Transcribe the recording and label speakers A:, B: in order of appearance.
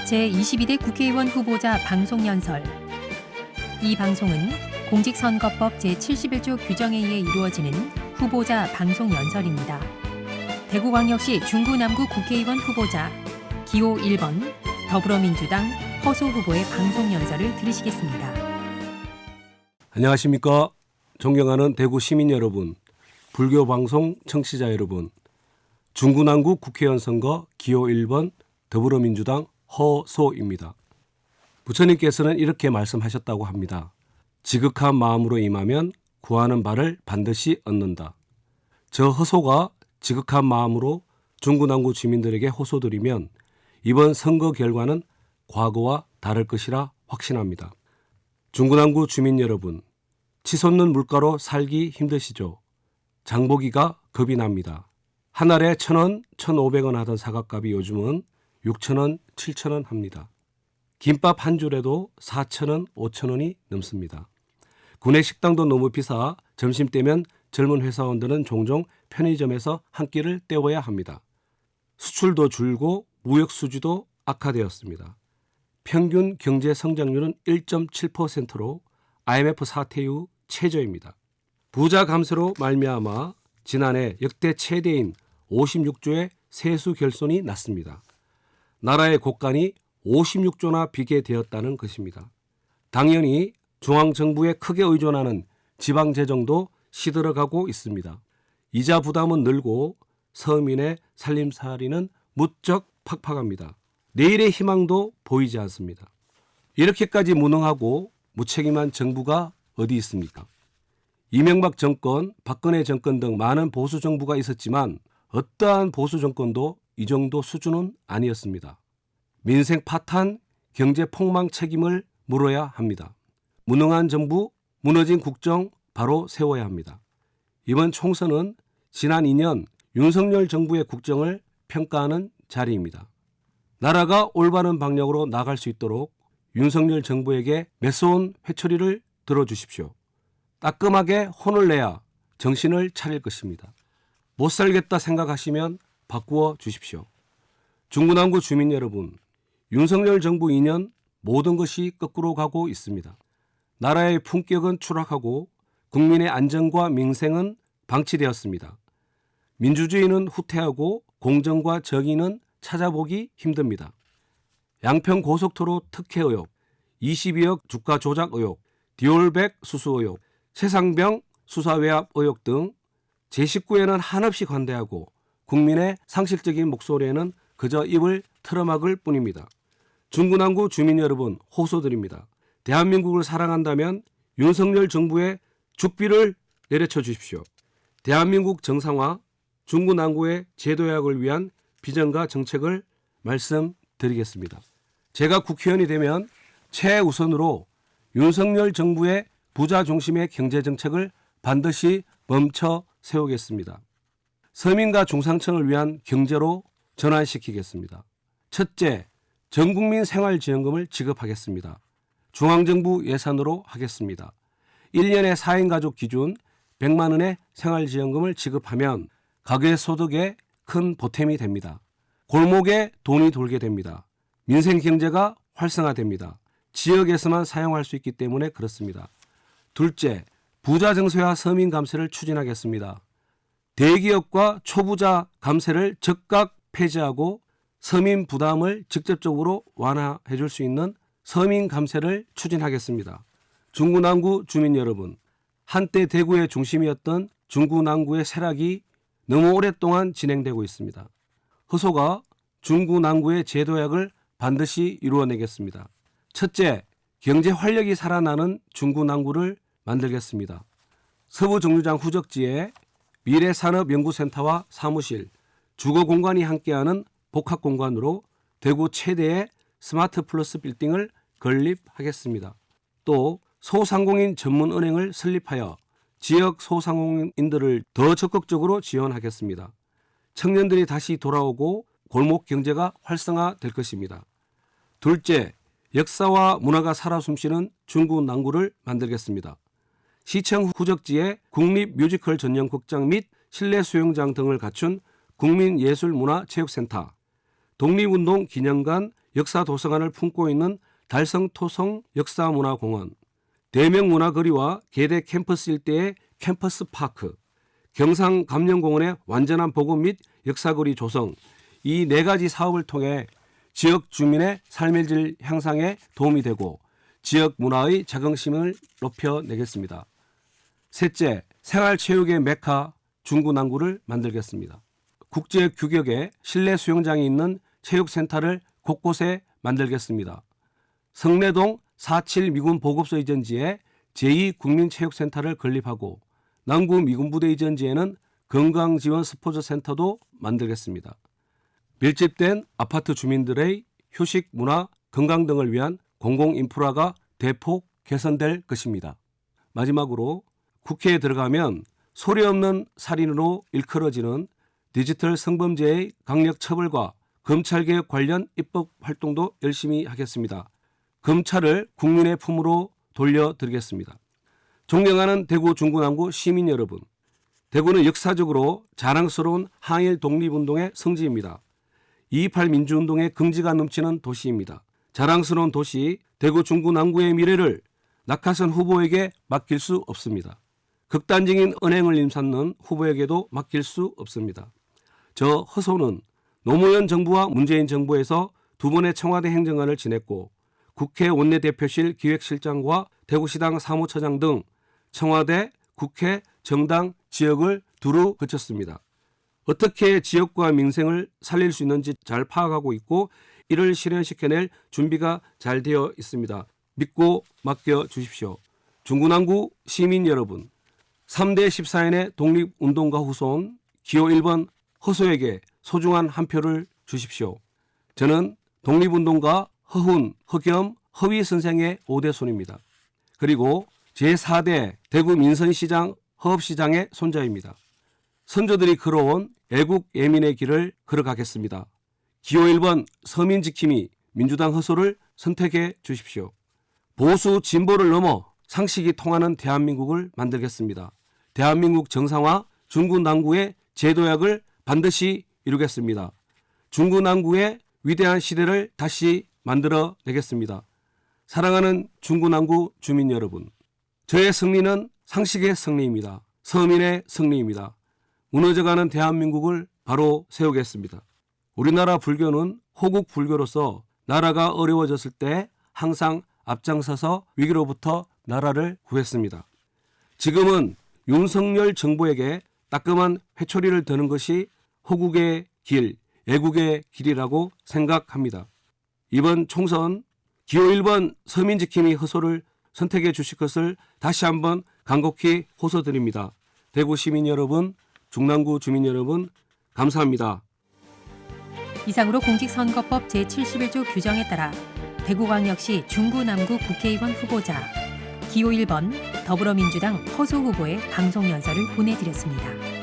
A: 제22대 국회의원 후보자 방송연설. 이 방송은 공직선거법 제71조 규정에 의해 이루어지는 후보자 방송연설입니다. 대구광역시 중구 남구 국회의원 후보자 기호 1번 더불어민주당 허소 후보의 방송연설을 들으시겠습니다.
B: 안녕하십니까. 존경하는 대구 시민 여러분, 불교방송 청취자 여러분, 중구 남구 국회의원 선거 기호 1번 더불어민주당 허소입니다. 부처님께서는 이렇게 말씀하셨다고 합니다. 지극한 마음으로 임하면 구하는 바를 반드시 얻는다. 저 허소가 지극한 마음으로 중구 남구 주민들에게 호소드리면 이번 선거 결과는 과거와 다를 것이라 확신합니다. 중구 남구 주민 여러분, 치솟는 물가로 살기 힘드시죠? 장보기가 겁이 납니다. 한 알에 1,000원, 1,500원 하던 사과값이 요즘은 6,000원, 7,000원 합니다. 김밥 한 줄에도 4,000원, 5,000원이 넘습니다. 구내 식당도 너무 비싸 점심때면 젊은 회사원들은 종종 편의점에서 한 끼를 때워야 합니다. 수출도 줄고 무역 수지도 악화되었습니다. 평균 경제 성장률은 1.7%로 IMF 사태 이후 최저입니다. 부자 감세로 말미암아 지난해 역대 최대인 56조의 세수 결손이 났습니다. 나라의 곳간이 56조나 비게 되었다는 것입니다. 당연히 중앙정부에 크게 의존하는 지방재정도 시들어가고 있습니다. 이자 부담은 늘고 서민의 살림살이는 무척 팍팍합니다. 내일의 희망도 보이지 않습니다. 이렇게까지 무능하고 무책임한 정부가 어디 있습니까? 이명박 정권, 박근혜 정권 등 많은 보수 정부가 있었지만 어떠한 보수 정권도 이 정도 수준은 아니었습니다. 민생 파탄, 경제 폭망 책임을 물어야 합니다. 무능한 정부, 무너진 국정 바로 세워야 합니다. 이번 총선은 지난 2년 윤석열 정부의 국정을 평가하는 자리입니다. 나라가 올바른 방향으로 나갈 수 있도록 윤석열 정부에게 매서운 회초리를 들어주십시오. 따끔하게 혼을 내야 정신을 차릴 것입니다. 못 살겠다 생각하시면 바꾸어 주십시오. 중구 남구 주민 여러분, 윤석열 정부 2년 모든 것이 거꾸로 가고 있습니다. 나라의 품격은 추락하고 국민의 안전과 민생은 방치되었습니다. 민주주의는 후퇴하고 공정과 정의는 찾아보기 힘듭니다. 양평 고속도로 특혜 의혹, 22억 주가 조작 의혹, 디올백 수수 의혹, 최상병 수사 외압 의혹 등 제19에는 한없이 관대하고 국민의 상식적인 목소리에는 그저 입을 틀어막을 뿐입니다. 중구 남구 주민 여러분, 호소드립니다. 대한민국을 사랑한다면 윤석열 정부의 죽비를 내려쳐 주십시오. 대한민국 정상화, 중구 남구의 제도약을 위한 비전과 정책을 말씀드리겠습니다. 제가 국회의원이 되면 최우선으로 윤석열 정부의 부자 중심의 경제정책을 반드시 멈춰 세우겠습니다. 서민과 중상층을 위한 경제로 전환시키겠습니다. 첫째, 전국민 생활지원금을 지급하겠습니다. 중앙정부 예산으로 하겠습니다. 1년에 4인 가족 기준 100만 원의 생활지원금을 지급하면 가계 소득에 큰 보탬이 됩니다. 골목에 돈이 돌게 됩니다. 민생 경제가 활성화됩니다. 지역에서만 사용할 수 있기 때문에 그렇습니다. 둘째, 부자 증세와 서민 감세를 추진하겠습니다. 대기업과 초부자 감세를 즉각 폐지하고 서민 부담을 직접적으로 완화해 줄 수 있는 서민 감세를 추진하겠습니다. 중구 남구 주민 여러분, 한때 대구의 중심이었던 중구 남구의 쇠락이 너무 오랫동안 진행되고 있습니다. 허소가 중구 남구의 제도약을 반드시 이루어내겠습니다. 첫째, 경제 활력이 살아나는 중구 남구를 만들겠습니다. 서부정류장 후적지에 미래산업연구센터와 사무실, 주거공간이 함께하는 복합공간으로 대구 최대의 스마트 플러스 빌딩을 건립하겠습니다. 또 소상공인 전문은행을 설립하여 지역 소상공인들을 더 적극적으로 지원하겠습니다. 청년들이 다시 돌아오고 골목 경제가 활성화될 것입니다. 둘째, 역사와 문화가 살아 숨쉬는 중구 남구를 만들겠습니다. 시청 후적지에 국립 뮤지컬 전용 극장 및 실내 수영장 등을 갖춘 국민예술문화체육센터, 독립운동 기념관 역사도서관을 품고 있는 달성토성 역사문화공원, 대명문화거리와 계대 캠퍼스 일대의 캠퍼스파크, 경상감령공원의 완전한 보급 및 역사거리 조성, 이 4가지 사업을 통해 지역 주민의 삶의 질 향상에 도움이 되고 지역 문화의 자긍심을 높여내겠습니다. 셋째, 생활체육의 메카 중구난구를 만들겠습니다. 국제 규격의 실내 수영장이 있는 체육센터를 곳곳에 만들겠습니다. 성내동 4.7 미군 보급소 이전지에 제2국민체육센터를 건립하고 남구 미군부대 이전지에는 건강지원 스포츠센터도 만들겠습니다. 밀집된 아파트 주민들의 휴식, 문화, 건강 등을 위한 공공인프라가 대폭 개선될 것입니다. 마지막으로 국회에 들어가면 소리 없는 살인으로 일컬어지는 디지털 성범죄의 강력 처벌과 검찰개혁 관련 입법 활동도 열심히 하겠습니다. 검찰을 국민의 품으로 돌려드리겠습니다. 존경하는 대구 중구난구 시민 여러분, 대구는 역사적으로 자랑스러운 항일 독립운동의 성지입니다. 2.28 민주운동의 긍지가 넘치는 도시입니다. 자랑스러운 도시 대구 중구난구의 미래를 낙하산 후보에게 맡길 수 없습니다. 극단적인 언행을 임삼는 후보에게도 맡길 수 없습니다. 저 허소는 노무현 정부와 문재인 정부에서 2번의 청와대 행정관을 지냈고 국회 원내대표실 기획실장과 대구시당 사무처장 등 청와대, 국회, 정당, 지역을 두루 거쳤습니다. 어떻게 지역과 민생을 살릴 수 있는지 잘 파악하고 있고 이를 실현시켜낼 준비가 잘 되어 있습니다. 믿고 맡겨 주십시오. 중구난구 시민 여러분, 3대 14인의 독립운동가 후손 기호 1번 허소에게 소중한 한 표를 주십시오. 저는 독립운동가 허훈, 허겸, 허위 선생의 5대 손입니다. 그리고 제4대 대구 민선시장 허업시장의 손자입니다. 선조들이 걸어온 애국 예민의 길을 걸어가겠습니다. 기호 1번 서민 지킴이 민주당 허소를 선택해 주십시오. 보수 진보를 넘어 상식이 통하는 대한민국을 만들겠습니다. 대한민국 정상화 중구난구의 제도약을 반드시 이루겠습니다. 중구난구의 위대한 시대를 다시 만들어내겠습니다. 사랑하는 중구난구 주민 여러분, 저의 승리는 상식의 승리입니다. 서민의 승리입니다. 무너져가는 대한민국을 바로 세우겠습니다. 우리나라 불교는 호국 불교로서 나라가 어려워졌을 때 항상 앞장서서 위기로부터 나라를 구했습니다. 지금은 윤석열 정부에게 따끔한 회초리를 드는 것이 호국의 길, 애국의 길이라고 생각합니다. 이번 총선 기호 1번 서민지킴이 허소를 선택해 주실 것을 다시 한번 간곡히 호소드립니다. 대구 시민 여러분, 중랑구 주민 여러분, 감사합니다.
A: 이상으로 공직선거법 제71조 규정에 따라 대구광역시 중구남구 국회의원 후보자 기호 1번 더불어민주당 허소 후보의 방송연설을 보내드렸습니다.